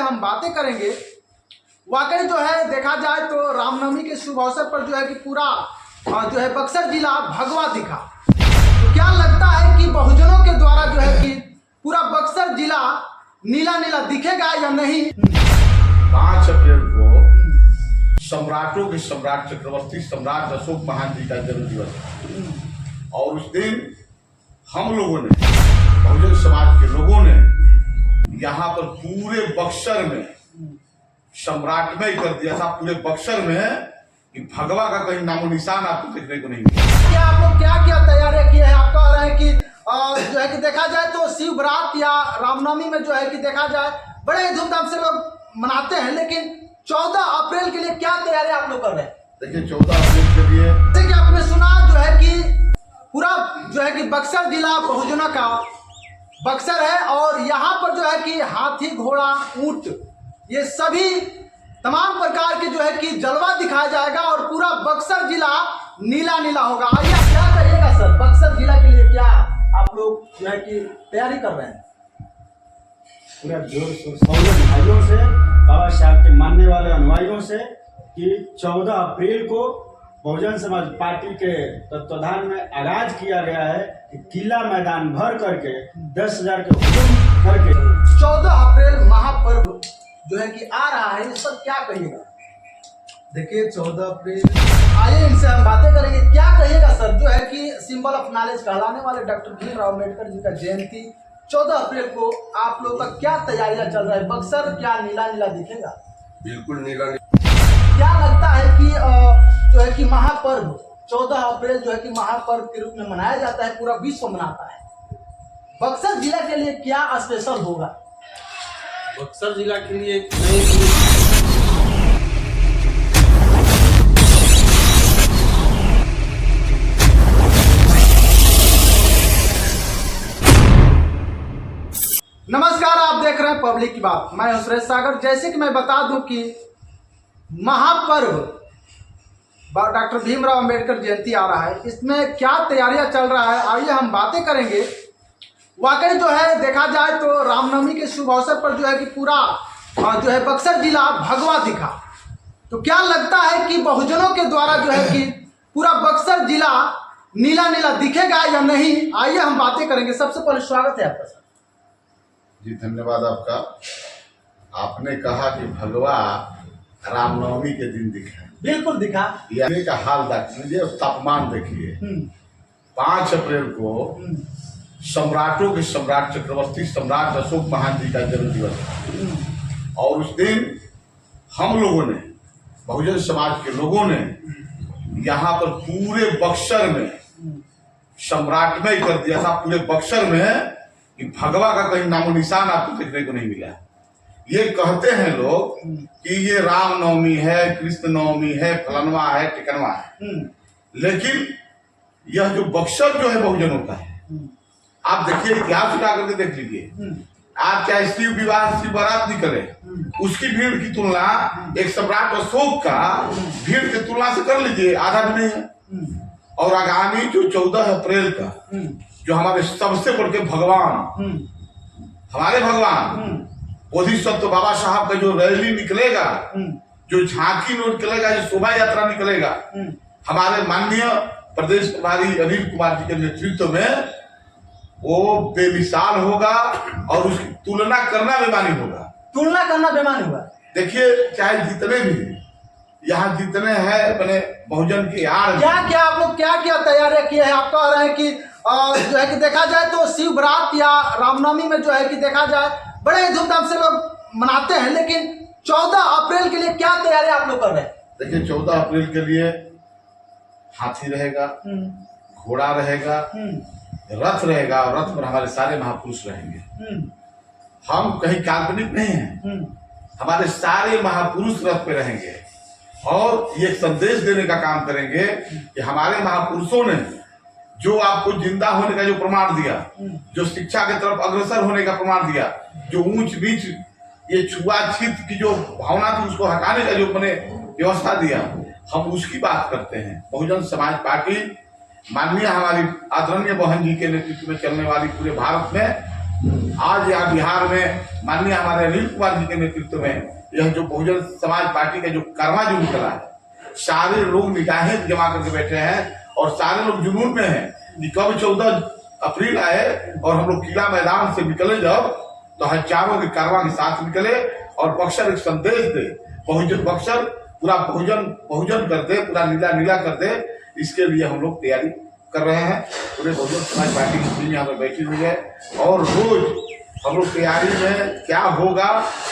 हम बातें करेंगे। वाकई जो है देखा जाए तो रामनवमी के शुभ अवसर पर जो है कि पूरा जो है बक्सर जिला भगवा दिखा। तो क्या लगता है कि बहुजनों के द्वारा जो है कि पूरा बक्सर जिला नीला नीला दिखेगा या नहीं? 5 अप्रैल को सम्राटों के सम्राट चक्रवर्ती सम्राट अशोक महान जी का जन्म दिवस है और उस दिन हम लोगों ने, बहुजन समाज के लोगों ने यहाँ पर पूरे बक्सर में सम्राटमय कर दिया था। पूरे बक्सर में कि भगवा का कहीं नामो निशान आपको देखने को नहीं मिला। क्या आप लोग क्या तैयारियां की है? आप कह रहे हैं कि जो है कि देखा जाए तो शिव बरात या रामनवमी में जो है कि देखा जाए बड़े धूमधाम से लोग मनाते हैं, लेकिन 14 अप्रैल के लिए क्या तैयारी आप लोग कर रहे हैं? देखिए 14 अप्रैल के लिए जैसे कि आपने सुना जो है कि पूरा जो है कि बक्सर जिला बहुजनों का बक्सर है और यहाँ पर जो है कि हाथी घोड़ा ऊंट ये सभी तमाम प्रकार के जो है कि जलवा दिखाया जाएगा और पूरा बक्सर जिला नीला नीला होगा। आइए क्या कहिएगा सर, बक्सर जिला के लिए क्या आप लोग जो है कि तैयारी कर रहे हैं? पूरा जोर शोर से भाइयों से, बाबा साहब के मानने वाले अनुयायियों से कि 14 अप्रैल को बहुजन समाज पार्टी के तत्वाधान में आगाज किया गया है कि किला मैदान भर करके 10,000 के हुजूम करके 14 अप्रैल महापर्व जो है कि आ रहा है, इस पर क्या कहिएगा? देखिए 14 अप्रैल, आइए इनसे हम बातें करेंगे। क्या कहिएगा सर, जो है कि सिंबल ऑफ नॉलेज कहलाने वाले डॉक्टर भीमराव अम्बेडकर जी का जयंती 14 अप्रैल को आप लोगों का क्या तैयारियां चल रहा है? बक्सर क्या नीला नीला दिखेगा? बिल्कुल नीला। क्या लगता है कि जो है कि महापर्व 14 अप्रैल जो है कि महापर्व के रूप में मनाया जाता है, पूरा विश्व मनाता है, बक्सर जिला के लिए क्या स्पेशल होगा? बक्सर जिला के लिए एक नई नमस्कार, आप देख रहे हैं पब्लिक की बात। मैं हूं सुरेश सागर। जैसे कि मैं बता दूं कि महापर्व डॉक्टर भीमराव अम्बेडकर जयंती आ रहा है, इसमें क्या तैयारियां चल रहा है, आइए हम बातें करेंगे। वाकई जो है देखा जाए तो रामनवमी के शुभ अवसर पर जो है कि पूरा जो है बक्सर जिला भगवा दिखा। तो क्या लगता है कि बहुजनों के द्वारा जो है कि पूरा बक्सर जिला नीला नीला दिखेगा या नहीं? आइए हम बातें करेंगे। सबसे पहले स्वागत है आपका सर। जी धन्यवाद आपका। आपने कहा कि भगवा रामनवमी के दिन दिखा, बिल्कुल दिखा। यानी का हाल देखिए, तापमान देखिए। 5 अप्रैल को सम्राटों के सम्राट चक्रवर्ती सम्राट अशोक महान जी का जन्म दिवस है और उस दिन हम लोगों ने, बहुजन समाज के लोगों ने यहाँ पर पूरे बक्सर में सम्राटमय कर दिया था। पूरे बक्सर में कि भगवा का कहीं नामो निशान आपको देखने को नहीं मिला। ये कहते हैं लोग कि ये रामनवमी है, कृष्ण नवमी है, फलनवा है, टिकनवा है, लेकिन यह जो बक्सर जो है बहुजनों का है। आप देखिए, इतिहास उठा करके देख लीजिए। आप चाहे शिव विवाह शिव बारात निकले, उसकी भीड़ की तुलना एक सम्राट अशोक का भीड़ की तुलना से कर लीजिए, आधा भी नहीं है। और आगामी जो 14 अप्रैल का जो हमारे सबसे बढ़ के भगवान, हमारे भगवान बोधिसत्व बाबा साहब का जो रैली निकलेगा, जो झांकी निकलेगा, जो शोभा यात्रा निकलेगा, हमारे माननीय प्रदेश प्रभारी अनिल कुमार जी के नेतृत्व में, वो बेमिसाल होगा और उसकी तुलना करना बेमानी होगा। तुलना करना बेमानी होगा। देखिए, चाहे जितने भी यहाँ जितने हैं अपने बहुजन की आड़, क्या आप लोग क्या तैयारियां की है? आप कह रहे हैं कि जो है कि देखा जाए तो शिव बरात या रामनवमी में जो है कि देखा जाए बड़े धूमधाम से लोग मनाते हैं, लेकिन 14 अप्रैल के लिए क्या तैयारी आप लोग कर रहे हैं? देखिए 14 अप्रैल के लिए हाथी रहेगा, घोड़ा रहेगा, रथ रहेगा और रथ पर हमारे सारे महापुरुष रहेंगे। हम कहीं काल्पनिक नहीं हैं, हमारे सारे महापुरुष रथ पे रहेंगे और ये संदेश देने का काम करेंगे कि हमारे महापुरुषों ने जो आपको जिंदा होने का जो प्रमाण दिया, जो शिक्षा की तरफ अग्रसर होने का प्रमाण दिया, जो ऊंच नीच ये छुआछूत की जो भावना थी उसको हटाने का जो मैंने व्यवस्था दिया, हम उसकी बात करते हैं। बहुजन समाज पार्टी माननीय हमारी आदरणीय बहन जी के नेतृत्व में चलने वाली पूरे भारत में आज यहाँ बिहार में माननीय हमारे अनिल कुमार जी के नेतृत्व में यह जो बहुजन समाज पार्टी का जो कर्मा जो निकला है, सारे लोग निगाहें जमा करके बैठे हैं और सारे लोग जुनून में हैं कि कब 14 अप्रैल आए और हम लोग किला मैदान से निकले जब, तो हजारों के कारवां के साथ निकले और बक्सर एक संदेश दे, बहुजन बक्सर पूरा बहुजन कर दे, पूरा नीला नीला कर दे। इसके लिए हम लोग तैयारी कर रहे हैं। पूरे बहुजन समाज पार्टी की टीम यहाँ पर बैठी हुई है और रोज हम लोग तैयारी में क्या होगा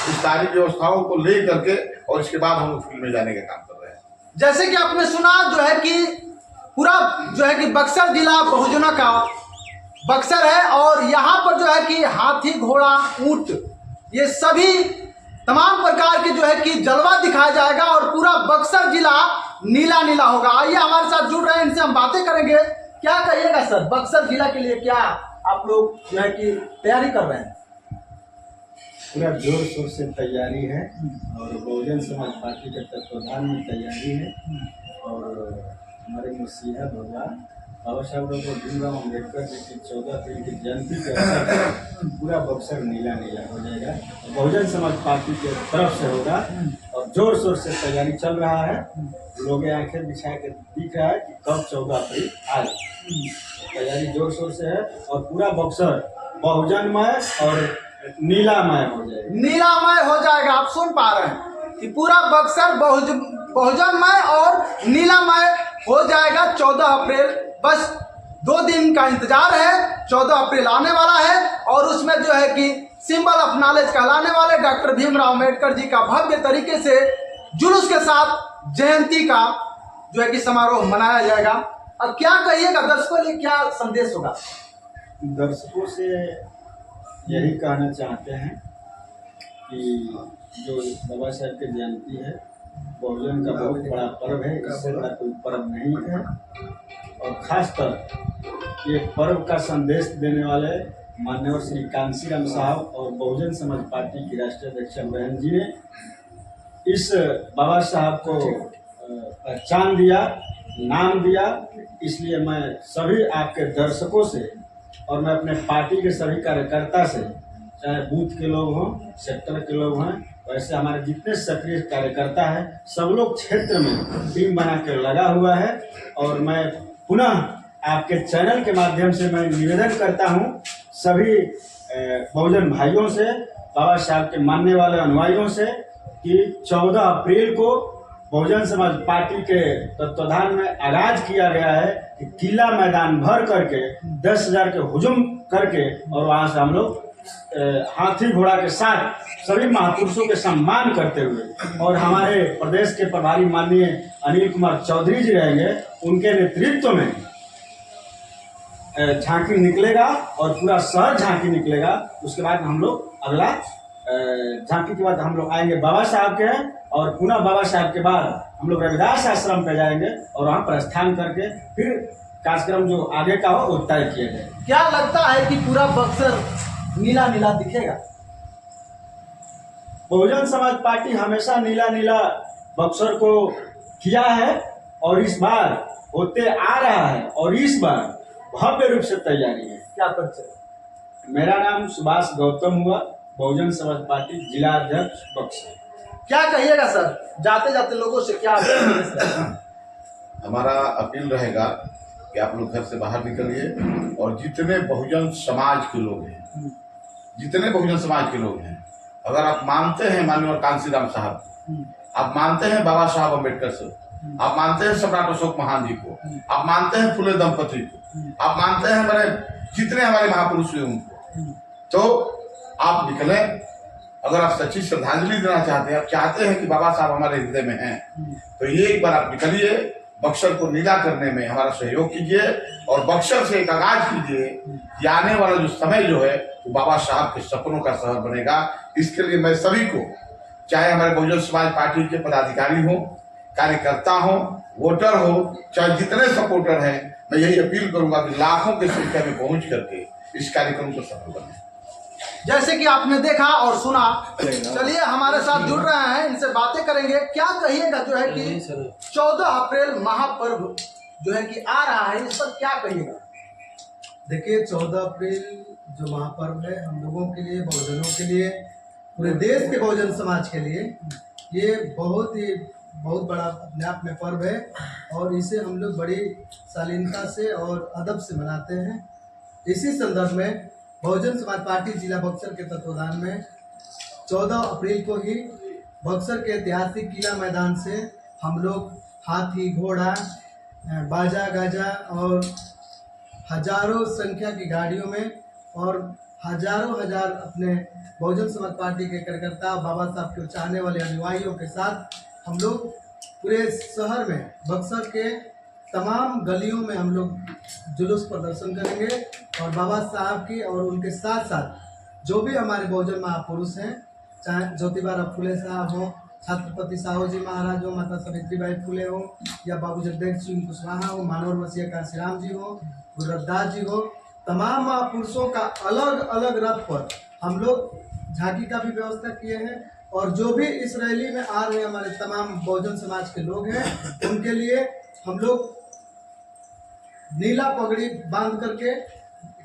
इस सारी व्यवस्थाओं को ले करके और इसके बाद हम लोग फील्ड में जाने का काम कर रहे हैं। जैसे कि आपने सुना जो है कि पूरा जो है कि बक्सर जिला बहुजनों का बक्सर है और यहाँ पर जो है कि हाथी घोड़ा ऊंट ये सभी तमाम प्रकार के जो है कि जलवा दिखाया जाएगा और पूरा बक्सर जिला नीला नीला होगा। आइए हमारे साथ जुड़ रहे हैं, इनसे हम बातें करेंगे। क्या कहिएगा सर, बक्सर जिला के लिए क्या आप लोग जो है कि तैयारी कर रहे हैं? पूरा जोर शोर से तैयारी है और बहुजन समाज पार्टी के तत्वाधान में तैयारी है और हमारे मसीहा भगवान बाबा साहब डॉक्टर भीमराव अम्बेडकर जी की 14 अप्रैल की जयंती के अवसर पर पूरा बक्सर नीला नीला हो जाएगा। बहुजन समाज पार्टी के तरफ से होगा और जोर शोर से तैयारी चल रहा है। लोग आंखें बिछा के दिख रहा है कि कब 14 अप्रैल आए। तैयारी जोर शोर से है और पूरा बक्सर बहुजनमय और नीलामय हो जाएगा। नीलामय हो जाएगा। आप सुन पा रहे हैं कि पूरा बक्सर बहुजनमय और नीलामय हो जाएगा 14 अप्रैल। बस 2 दिन का इंतजार है। 14 अप्रैल आने वाला है और उसमें जो है कि सिंबल ऑफ नॉलेज कहलाने वाले डॉक्टर भीमराव अम्बेडकर जी का भव्य तरीके से जुलूस के साथ जयंती का जो है कि समारोह मनाया जाएगा। अब क्या कहिएगा दर्शकों लिए, क्या संदेश होगा? दर्शकों से यही कहना चाहते हैं कि जो बाबा साहब की जयंती है बहुजन का बहुत बड़ा पर्व है, इससे बड़ा कोई पर्व नहीं है और खासकर ये पर्व का संदेश देने वाले माननीय श्री कांसीराम साहब और बहुजन समाज पार्टी की राष्ट्रीय अध्यक्ष बहन जी ने इस बाबा साहब को पहचान दिया, नाम दिया। इसलिए मैं सभी आपके दर्शकों से और मैं अपने पार्टी के सभी कार्यकर्ता से, चाहे बूथ के लोग हों, सेक्टर के लोग हों, वैसे हमारे जितने सक्रिय कार्यकर्ता हैं सब लोग क्षेत्र में टीम बना कर लगा हुआ है और मैं पुनः आपके चैनल के माध्यम से मैं निवेदन करता हूं सभी बहुजन भाइयों से, बाबा साहब के मानने वाले अनुयायियों से कि 14 अप्रैल को बहुजन समाज पार्टी के तत्वाधान में आगाज किया गया है कि किला मैदान भर करके 10,000 के हुजूम करके और वहाँ से हम लोग हाथी घोड़ा के साथ सभी महापुरुषों के सम्मान करते हुए और हमारे प्रदेश के प्रभारी माननीय अनिल कुमार चौधरी जी रहेंगे, उनके नेतृत्व में झांकी निकलेगा और पूरा शहर झांकी निकलेगा। उसके बाद हम लोग अगला झांकी के बाद हम लोग आएंगे बाबा साहब के और पुनः बाबा साहब के बाद हम लोग रविदास आश्रम पे जाएंगे और वहाँ प्रस्थान करके फिर कार्यक्रम जो आगे का हो वो तय किया जाए। क्या लगता है कि पूरा बक्सर नीला नीला दिखेगा? बहुजन समाज पार्टी हमेशा नीला नीला बक्सर को किया है और इस बार होते आ रहा है और इस बार भव्य रूप से तैयारी है। क्या परिचय? मेरा नाम सुभाष गौतम हुआ, बहुजन समाज पार्टी जिला अध्यक्ष बक्सर। क्या कहिएगा सर, जाते जाते लोगों से क्या हमारा अपील रहेगा कि आप लोग घर से बाहर निकलिए और जितने बहुजन समाज के लोग हैं, जितने बहुजन समाज के लोग हैं, अगर आप मानते हैं माननीय कांसीराम साहब, आप मानते हैं बाबा साहब अम्बेडकर से, आप मानते हैं सम्राट अशोक महान जी को, आप मानते हैं फुले दंपति को, आप मानते हैं हमारे जितने हमारे महापुरुष हुए उनको, तो आप निकलें। अगर आप सच्ची श्रद्धांजलि देना चाहते हैं, आप चाहते हैं कि बाबा साहब हमारे हृदय में हैं, तो ये एक बार आप निकलिए, बक्सर को नीला करने में हमारा सहयोग कीजिए और बक्सर से एक आगाज कीजिए कि आने वाला जो समय जो है वो बाबा साहब के सपनों का शहर बनेगा। इसके लिए मैं सभी को, चाहे हमारे बहुजन समाज पार्टी के पदाधिकारी हो, कार्यकर्ता हो, वोटर हो, चाहे जितने सपोर्टर हैं, मैं यही अपील करूंगा कि लाखों की संख्या में पहुंच करके इस कार्यक्रम को सफल बनाएं। जैसे कि आपने देखा और सुना, चलिए हमारे साथ जुड़ रहे हैं, इनसे बातें करेंगे। क्या कहिएगा जो है कि 14 अप्रैल महापर्व जो है कि आ रहा है, इस पर क्या कहिएगा? देखिए 14 अप्रैल जो महापर्व है हम लोगों के लिए, बहुजनों के लिए, पूरे देश के बहुजन समाज के लिए ये बहुत बड़ा अपने आप में पर्व है और इसे हम लोग बड़ी शालीनता से और अदब से मनाते हैं। इसी संदर्भ में बहुजन समाज पार्टी जिला बक्सर के तत्वाधान में 14 अप्रैल को ही बक्सर के ऐतिहासिक किला मैदान से हम लोग हाथी, घोड़ा, बाजा गाजा और हजारों संख्या की गाड़ियों में और हजारों हजार अपने बहुजन समाज पार्टी के कार्यकर्ता, बाबा साहब के चाहने वाले अनुयायियों के साथ हम लोग पूरे शहर में, बक्सर के तमाम गलियों में हम लोग जुलूस प्रदर्शन करेंगे और बाबा साहब की और उनके साथ साथ जो भी हमारे बहुजन महापुरुष हैं, चाहे ज्योतिबा फुले साहब हो, छत्रपति साहू जी महाराज हो, माता सावित्रीबाई फुले हो या बाबू जगदेव सिंह कुशवाहा हो, मानवर मसीह कांशीराम जी हो, गुरु रविदास जी हो, तमाम महापुरुषों का अलग अलग रथ पर हम लोग झांकी का भी व्यवस्था किए हैं और जो भी इस रैली में आ रहे हमारे तमाम बहुजन समाज के लोग हैं उनके लिए हम लोग नीला पगड़ी बांध करके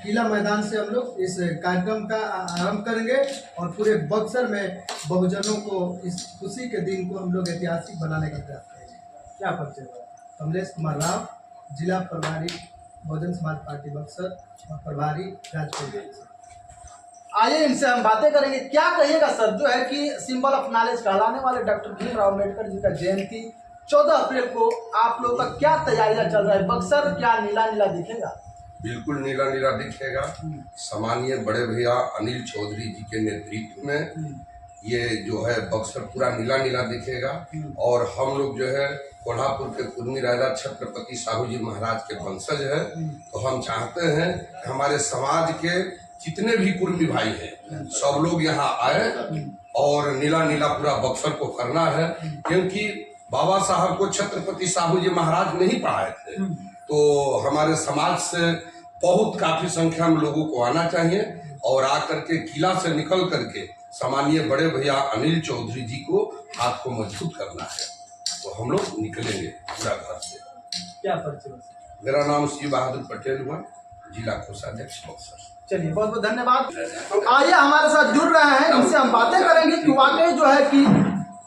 किला मैदान से हम लोग इस कार्यक्रम का आरंभ करेंगे और पूरे बक्सर में बहुजनों को इस खुशी के दिन को हम लोग ऐतिहासिक बनाने का प्रयास करेंगे। क्या परिचय है? कमलेश कुमार राव, जिला प्रभारी बहुजन समाज पार्टी बक्सर और प्रभारी राजपुर। आइए इनसे हम बातें करेंगे। क्या कहिएगा सर, जो है कि सिंबल ऑफ नॉलेज कहलाने वाले डॉक्टर भीमराव अम्बेडकर जी का जयंती 14 अप्रैल को आप लोग का क्या तैयारियां चल रहा है? बक्सर क्या नीला नीला दिखेगा? बिल्कुल नीला नीला दिखेगा। सम्मानीय बड़े भैया अनिल चौधरी जी के नेतृत्व में ये जो है बक्सर पूरा नीला नीला दिखेगा और हम लोग जो है कोल्हापुर के कुर्मी राजा छत्रपति साहू जी महाराज के वंशज है, तो हम चाहते हैं कि हमारे समाज के जितने भी कुर्मी भाई हैं सब लोग यहाँ आए और नीला नीला पूरा बक्सर को करना है, क्योंकि बाबा साहब को छत्रपति साहू जी महाराज नहीं पढ़ाए थे, तो हमारे समाज से बहुत काफी संख्या में लोगों को आना चाहिए और आकर के किला से निकल करके सम्मानीय बड़े भैया अनिल चौधरी जी को हाथ को मजबूत करना है, तो हम लोग निकलेंगे पूरा घर से। क्या परिचय? मेरा नाम शिव बहादुर पटेल हुआ, जिला कोषाध्यक्ष बक्सर। चलिए बहुत बहुत धन्यवाद। आइए हमारे साथ जुड़ रहे हैं, इनसे हम बातें करेंगे कि वाकई जो है कि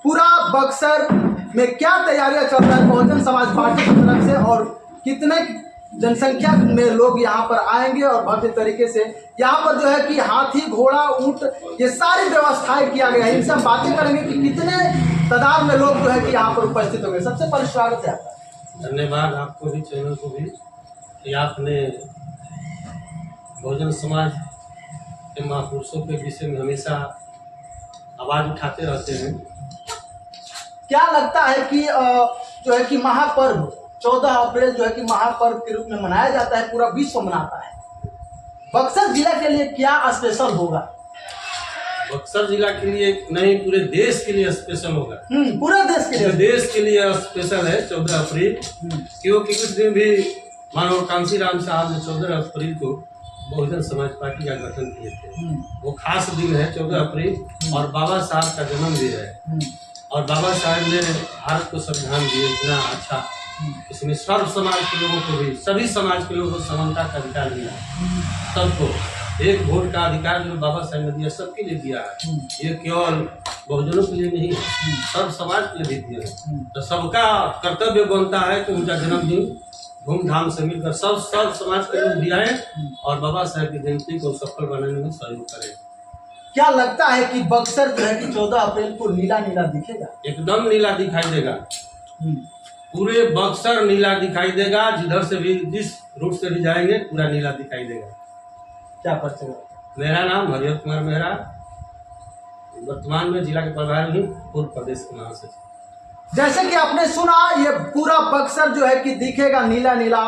पूरा बक्सर में क्या तैयारियां चल रहा है बहुजन समाज पार्टी की तरफ से और कितने जनसंख्या में लोग यहाँ पर आएंगे और भव्य तरीके से यहाँ पर जो है कि हाथी, घोड़ा, ऊंट ये सारी व्यवस्थाएं किया गया है। इनसे हम बातें करेंगे कि कितने तादाद में लोग जो है कि यहाँ पर उपस्थित होंगे। सबसे पहले स्वागत है आपका। धन्यवाद आपको भी, चैनल को भी, कि आपने बहुजन समाज के महापुरुषों के विषय में हमेशा आवाज़ उठाते रहते हैं। क्या लगता है कि जो है कि महापर्व 14 अप्रैल जो है कि महापर्व के रूप में मनाया जाता है, पूरा विश्व मनाता है, बक्सर जिला के लिए क्या स्पेशल होगा? बक्सर जिला के लिए नहीं, पूरे देश के लिए स्पेशल होगा। पूरे देश के लिए? देश के लिए स्पेशल है 14 अप्रैल, क्योंकि कुछ दिन भी मानव कांशीराम साहब ने 14 अप्रैल को बहुजन समाज पार्टी का गठन किए थे। वो खास दिन है 14 अप्रैल और बाबा साहब का जन्म दिन है और बाबा साहब ने भारत को संविधान दिए इतना अच्छा, इसमें सर्व समाज के लोगों को भी, सभी समाज के लोगों को समानता का अधिकार मिला, सबको एक वोट का अधिकार जो बाबा साहब ने दिया सबके लिए दिया है। ये केवल बहुजनों के लिए नहीं है, सब समाज के लिए भी दिया है। तो सबका कर्तव्य बनता है कि उनका जन्मदिन धूमधाम से मिलकर सब समाज के लोग भी आए और बाबा साहब की जयंती को सफल बनाने में सहयोग करें। क्या लगता है कि बक्सर जो है कि 14 अप्रैल को नीला नीला दिखेगा? एकदम नीला दिखाई देगा, पूरे बक्सर नीला दिखाई देगा। जिधर से भी, जिस रूट से भी जाएंगे पूरा नीला दिखाई देगा। क्या परिचय? मेरा नाम हरियत कुमार मेहरा, वर्तमान में जिला के प्रभारी हूँ, पूर्व प्रदेश के महासचिव। जैसे कि आपने सुना, ये पूरा बक्सर जो है कि दिखेगा नीला नीला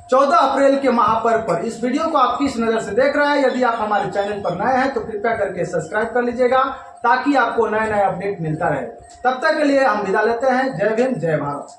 14 अप्रैल के महापर्व पर। इस वीडियो को आप किस नज़र से देख रहे हैं? यदि आप हमारे चैनल पर नए हैं तो कृपया करके सब्सक्राइब कर लीजिएगा ताकि आपको नए नए अपडेट मिलता रहे। तब तक के लिए हम विदा लेते हैं। जय भीम, जय भारत।